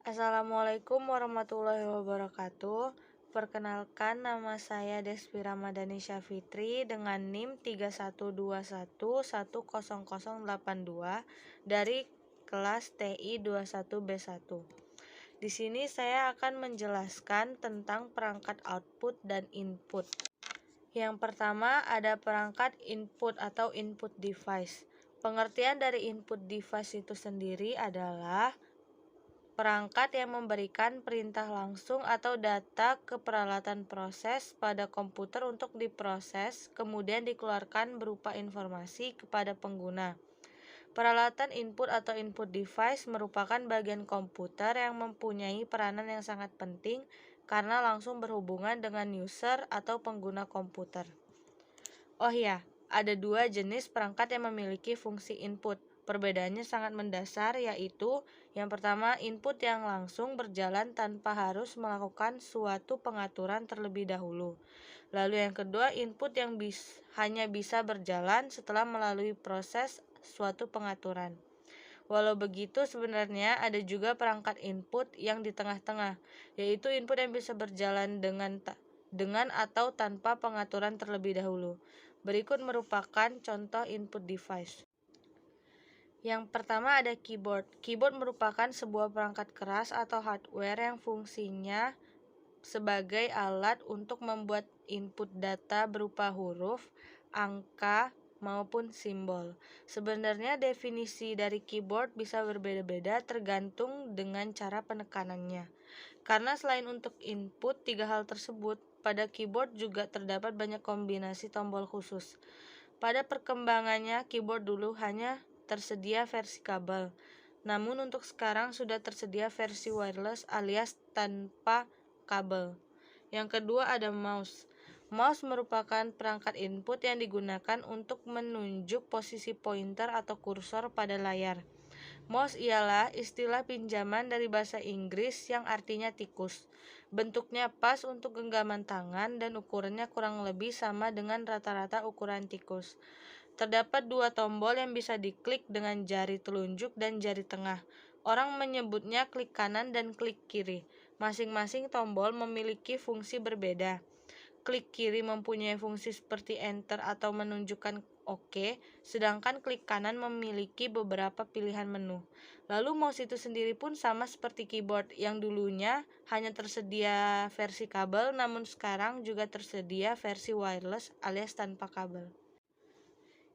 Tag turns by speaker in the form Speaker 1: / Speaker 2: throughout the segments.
Speaker 1: Assalamualaikum warahmatullahi wabarakatuh. Perkenalkan, nama saya Despi Ramadhani Syafitri dengan NIM 3121100082 dari kelas TI 21B1. Di sini saya akan menjelaskan tentang perangkat output dan input. Yang pertama ada perangkat input atau input device. Pengertian dari input device itu sendiri adalah perangkat yang memberikan perintah langsung atau data ke peralatan proses pada komputer untuk diproses, kemudian dikeluarkan berupa informasi kepada pengguna. Peralatan input atau input device merupakan bagian komputer yang mempunyai peranan yang sangat penting karena langsung berhubungan dengan user atau pengguna komputer. Oh ya, ada dua jenis perangkat yang memiliki fungsi input. Perbedaannya sangat mendasar, yaitu yang pertama, input yang langsung berjalan tanpa harus melakukan suatu pengaturan terlebih dahulu. Lalu yang kedua, input yang hanya bisa berjalan setelah melalui proses suatu pengaturan. Walau begitu, sebenarnya ada juga perangkat input yang di tengah-tengah, yaitu input yang bisa berjalan dengan atau tanpa pengaturan terlebih dahulu. Berikut merupakan contoh input device. Yang pertama ada keyboard. Keyboard merupakan sebuah perangkat keras atau hardware yang fungsinya sebagai alat untuk membuat input data berupa huruf, angka, maupun simbol. Sebenarnya definisi dari keyboard bisa berbeda-beda tergantung dengan cara penekanannya. Karena selain untuk input tiga hal tersebut, pada keyboard juga terdapat banyak kombinasi tombol khusus. Pada perkembangannya, keyboard dulu hanya tersedia versi kabel. Namun untuk sekarang sudah tersedia versi wireless alias tanpa kabel. Yang kedua ada mouse. Mouse merupakan perangkat input yang digunakan untuk menunjuk posisi pointer atau kursor pada layar. Mouse ialah istilah pinjaman dari bahasa Inggris yang artinya tikus. Bentuknya pas untuk genggaman tangan dan ukurannya kurang lebih sama dengan rata-rata ukuran tikus. Terdapat dua tombol yang bisa diklik dengan jari telunjuk dan jari tengah. Orang menyebutnya klik kanan dan klik kiri. Masing-masing tombol memiliki fungsi berbeda. Klik kiri mempunyai fungsi seperti enter atau menunjukkan OK, sedangkan klik kanan memiliki beberapa pilihan menu. Lalu mouse itu sendiri pun sama seperti keyboard yang dulunya hanya tersedia versi kabel, namun sekarang juga tersedia versi wireless alias tanpa kabel.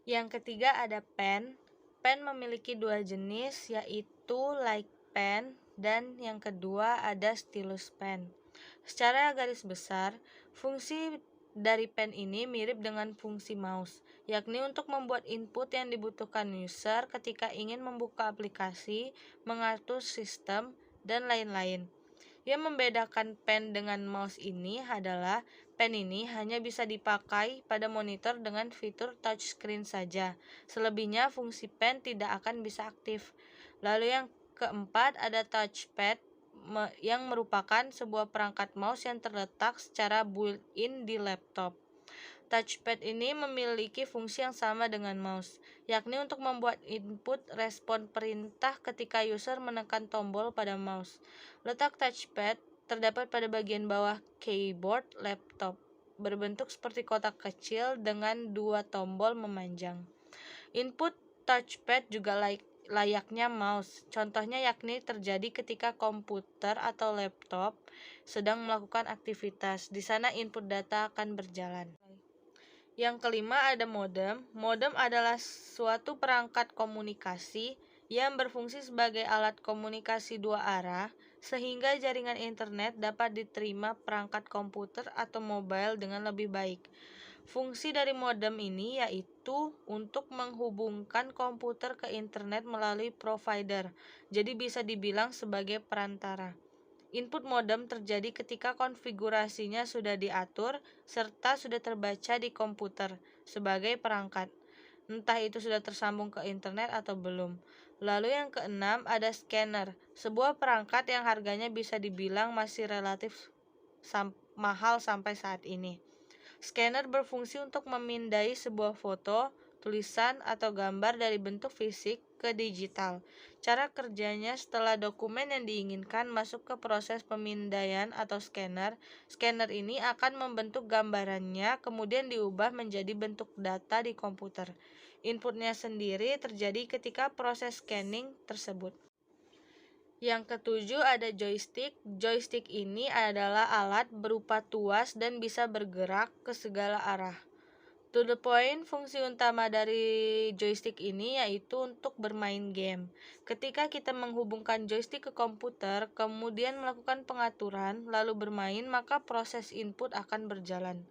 Speaker 1: Yang ketiga ada pen. Pen memiliki dua jenis, yaitu light pen dan yang kedua ada stylus pen. Secara garis besar, fungsi dari pen ini mirip dengan fungsi mouse, yakni untuk membuat input yang dibutuhkan user ketika ingin membuka aplikasi, mengatur sistem, dan lain-lain. Yang membedakan pen dengan mouse ini adalah pen ini hanya bisa dipakai pada monitor dengan fitur touchscreen saja. Selebihnya fungsi pen tidak akan bisa aktif. Lalu yang keempat ada touchpad yang merupakan sebuah perangkat mouse yang terletak secara built-in di laptop. Touchpad ini memiliki fungsi yang sama dengan mouse, yakni untuk membuat input respon perintah ketika user menekan tombol pada mouse. Letak touchpad terdapat pada bagian bawah keyboard laptop, berbentuk seperti kotak kecil dengan dua tombol memanjang. Input touchpad juga layaknya mouse. Contohnya yakni terjadi ketika komputer atau laptop sedang melakukan aktivitas. Di sana input data akan berjalan. Yang kelima ada modem. Modem adalah suatu perangkat komunikasi yang berfungsi sebagai alat komunikasi dua arah sehingga jaringan internet dapat diterima perangkat komputer atau mobile dengan lebih baik. Fungsi dari modem ini yaitu untuk menghubungkan komputer ke internet melalui provider, jadi bisa dibilang sebagai perantara. Input modem terjadi ketika konfigurasinya sudah diatur serta sudah terbaca di komputer sebagai perangkat, entah itu sudah tersambung ke internet atau belum. Lalu yang keenam ada scanner, sebuah perangkat yang harganya bisa dibilang masih relatif mahal sampai saat ini. Scanner berfungsi untuk memindai sebuah foto, tulisan, atau gambar dari bentuk fisik ke digital. Cara kerjanya, setelah dokumen yang diinginkan masuk ke proses pemindaian atau scanner, scanner ini akan membentuk gambarannya, kemudian diubah menjadi bentuk data di komputer. Inputnya sendiri terjadi ketika proses scanning tersebut. Yang ketujuh ada joystick. Joystick ini adalah alat berupa tuas dan bisa bergerak ke segala arah. To the point, fungsi utama dari joystick ini yaitu untuk bermain game. Ketika kita menghubungkan joystick ke komputer, kemudian melakukan pengaturan, lalu bermain, maka proses input akan berjalan.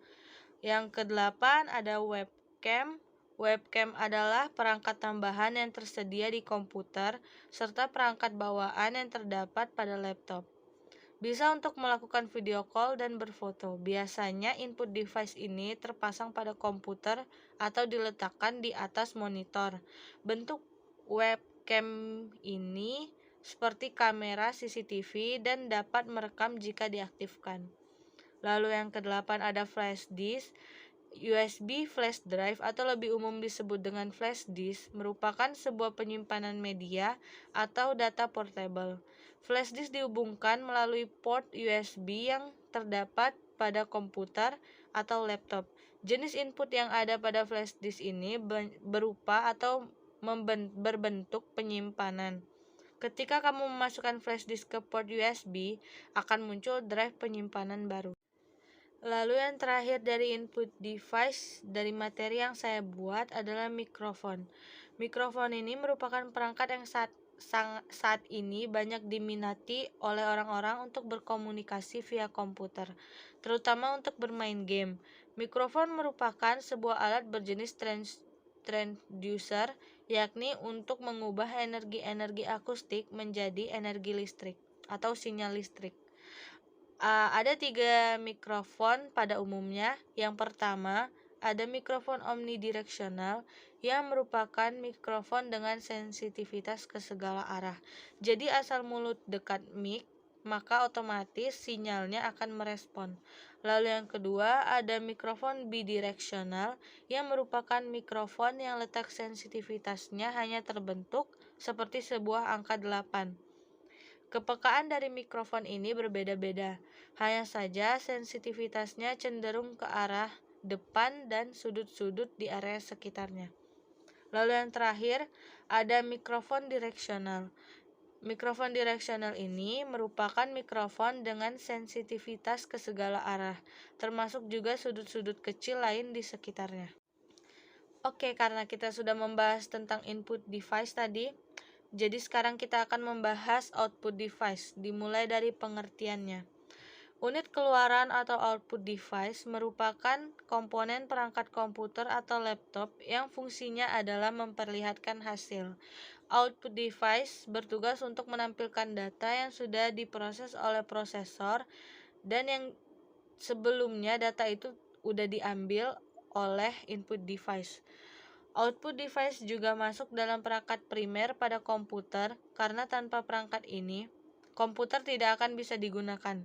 Speaker 1: Yang kedelapan ada webcam. Webcam adalah perangkat tambahan yang tersedia di komputer serta perangkat bawaan yang terdapat pada laptop. Bisa untuk melakukan video call dan berfoto. Biasanya input device ini terpasang pada komputer atau diletakkan di atas monitor. Bentuk webcam ini seperti kamera CCTV dan dapat merekam jika diaktifkan. Lalu yang kedelapan ada flash disk. USB flash drive atau lebih umum disebut dengan flash disk merupakan sebuah penyimpanan media atau data portable. Flash disk dihubungkan melalui port USB yang terdapat pada komputer atau laptop. Jenis input yang ada pada flash disk ini berupa atau berbentuk penyimpanan. Ketika kamu memasukkan flash disk ke port USB, akan muncul drive penyimpanan baru. Lalu yang terakhir dari input device dari materi yang saya buat adalah mikrofon. Mikrofon ini merupakan perangkat yang saat ini banyak diminati oleh orang-orang untuk berkomunikasi via komputer, terutama untuk bermain game. Mikrofon merupakan sebuah alat berjenis transducer, yakni untuk mengubah energi-energi akustik menjadi energi listrik atau sinyal listrik. Ada 3 mikrofon pada umumnya. Yang pertama, ada mikrofon omnidirectional yang merupakan mikrofon dengan sensitivitas ke segala arah. Jadi asal mulut dekat mic, maka otomatis sinyalnya akan merespon. Lalu yang kedua, ada mikrofon bidirectional yang merupakan mikrofon yang letak sensitivitasnya hanya terbentuk seperti sebuah angka 8. Kepekaan dari mikrofon ini berbeda-beda, hanya saja sensitivitasnya cenderung ke arah depan dan sudut-sudut di area sekitarnya. Lalu yang terakhir, ada mikrofon direksional. Mikrofon direksional ini merupakan mikrofon dengan sensitivitas ke segala arah, termasuk juga sudut-sudut kecil lain di sekitarnya. Oke, karena kita sudah membahas tentang input device tadi, jadi sekarang kita akan membahas output device, dimulai dari pengertiannya. Unit keluaran atau output device merupakan komponen perangkat komputer atau laptop yang fungsinya adalah memperlihatkan hasil. Output device bertugas untuk menampilkan data yang sudah diproses oleh prosesor dan yang sebelumnya data itu sudah diambil oleh input device. Output device juga masuk dalam perangkat primer pada komputer karena tanpa perangkat ini, komputer tidak akan bisa digunakan.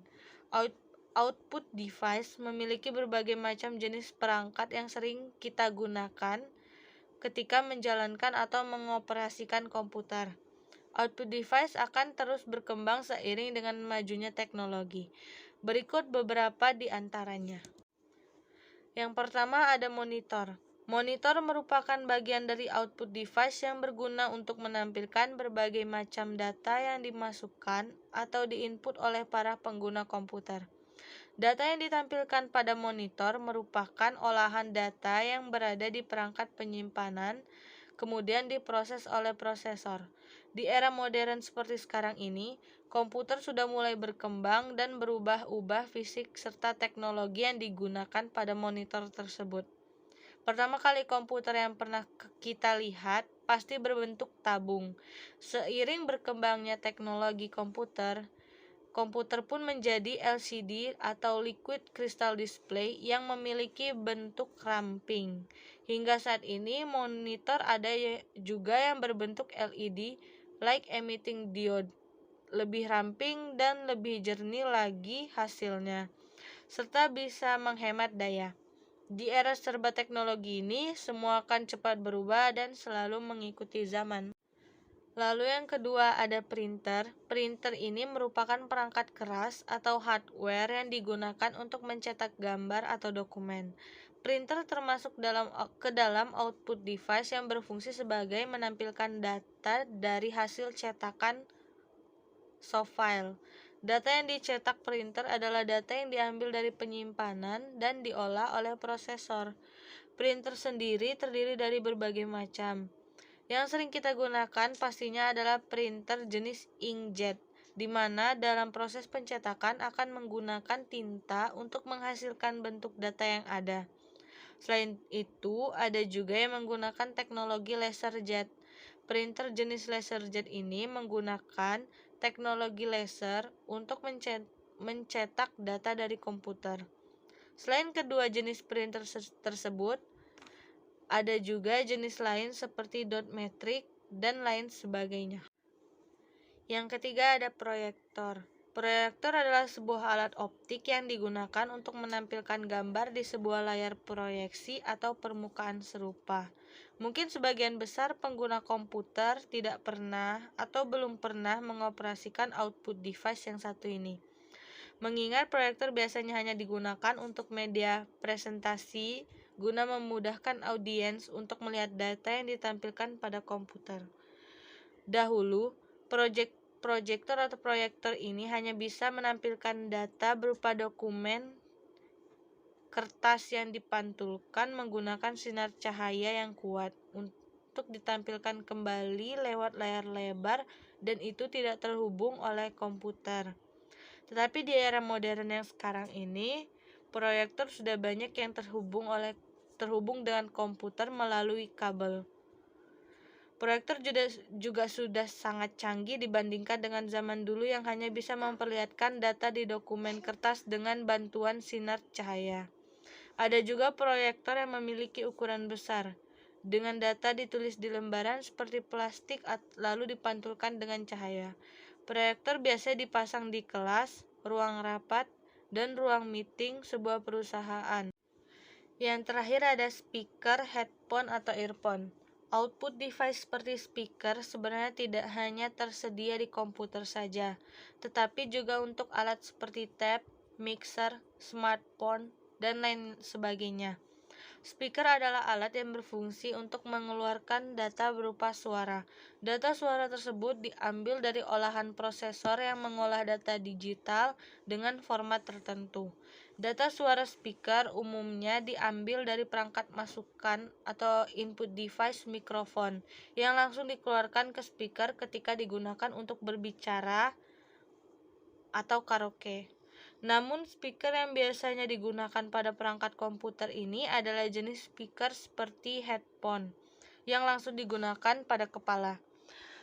Speaker 1: Output device memiliki berbagai macam jenis perangkat yang sering kita gunakan ketika menjalankan atau mengoperasikan komputer. Output device akan terus berkembang seiring dengan majunya teknologi. Berikut beberapa di antaranya. Yang pertama ada monitor. Monitor merupakan bagian dari output device yang berguna untuk menampilkan berbagai macam data yang dimasukkan atau diinput oleh para pengguna komputer. Data yang ditampilkan pada monitor merupakan olahan data yang berada di perangkat penyimpanan, kemudian diproses oleh prosesor. Di era modern seperti sekarang ini, komputer sudah mulai berkembang dan berubah-ubah fisik serta teknologi yang digunakan pada monitor tersebut. Pertama kali komputer yang pernah kita lihat pasti berbentuk tabung. Seiring berkembangnya teknologi komputer pun menjadi LCD atau liquid crystal display yang memiliki bentuk ramping. Hingga saat ini monitor ada juga yang berbentuk LED, light emitting diode, lebih ramping dan lebih jernih lagi hasilnya, serta bisa menghemat daya. Di era serba teknologi ini, semua akan cepat berubah dan selalu mengikuti zaman. Lalu yang kedua ada printer. Printer ini merupakan perangkat keras atau hardware yang digunakan untuk mencetak gambar atau dokumen. Printer termasuk ke dalam output device yang berfungsi sebagai menampilkan data dari hasil cetakan soft file. Data yang dicetak printer adalah data yang diambil dari penyimpanan dan diolah oleh prosesor. Printer sendiri terdiri dari berbagai macam. Yang sering kita gunakan pastinya adalah printer jenis inkjet, di mana dalam proses pencetakan akan menggunakan tinta untuk menghasilkan bentuk data yang ada. Selain itu, ada juga yang menggunakan teknologi laserjet. Printer jenis laserjet ini menggunakan teknologi laser untuk mencetak data dari komputer. Selain kedua jenis printer tersebut, ada juga jenis lain seperti dot matrix dan lain sebagainya. Yang ketiga ada proyektor. Proyektor adalah sebuah alat optik yang digunakan untuk menampilkan gambar di sebuah layar proyeksi atau permukaan serupa. Mungkin sebagian besar pengguna komputer tidak pernah atau belum pernah mengoperasikan output device yang satu ini. Mengingat proyektor biasanya hanya digunakan untuk media presentasi guna memudahkan audiens untuk melihat data yang ditampilkan pada komputer. Dahulu, proyektor atau proyektor ini hanya bisa menampilkan data berupa dokumen kertas yang dipantulkan menggunakan sinar cahaya yang kuat untuk ditampilkan kembali lewat layar lebar, dan itu tidak terhubung oleh komputer. Tetapi di era modern yang sekarang ini, proyektor sudah banyak yang terhubung dengan komputer melalui kabel. Proyektor juga sudah sangat canggih dibandingkan dengan zaman dulu yang hanya bisa memperlihatkan data di dokumen kertas dengan bantuan sinar cahaya. Ada juga proyektor yang memiliki ukuran besar, dengan data ditulis di lembaran seperti plastik lalu dipantulkan dengan cahaya. Proyektor biasanya dipasang di kelas, ruang rapat, dan ruang meeting sebuah perusahaan. Yang terakhir ada speaker, headphone, atau earphone. Output device seperti speaker sebenarnya tidak hanya tersedia di komputer saja, tetapi juga untuk alat seperti tab, mixer, smartphone, dan lain sebagainya. Speaker adalah alat yang berfungsi untuk mengeluarkan data berupa suara. Data suara tersebut diambil dari olahan prosesor yang mengolah data digital dengan format tertentu. Data suara speaker umumnya diambil dari perangkat masukan atau input device mikrofon yang langsung dikeluarkan ke speaker ketika digunakan untuk berbicara atau karaoke. Namun speaker yang biasanya digunakan pada perangkat komputer ini adalah jenis speaker seperti headphone yang langsung digunakan pada kepala.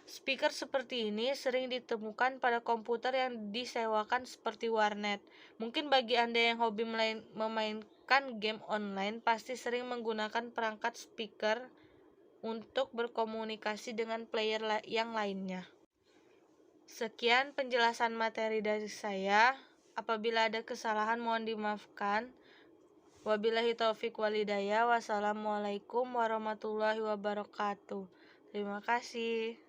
Speaker 1: Speaker seperti ini sering ditemukan pada komputer yang disewakan seperti warnet. Mungkin bagi Anda yang hobi memainkan game online pasti sering menggunakan perangkat speaker untuk berkomunikasi dengan player yang lainnya. Sekian penjelasan materi dari saya. Apabila ada kesalahan mohon dimaafkan. Wabillahi taufik walhidayah. Wassalamualaikum warahmatullahi wabarakatuh. Terima kasih.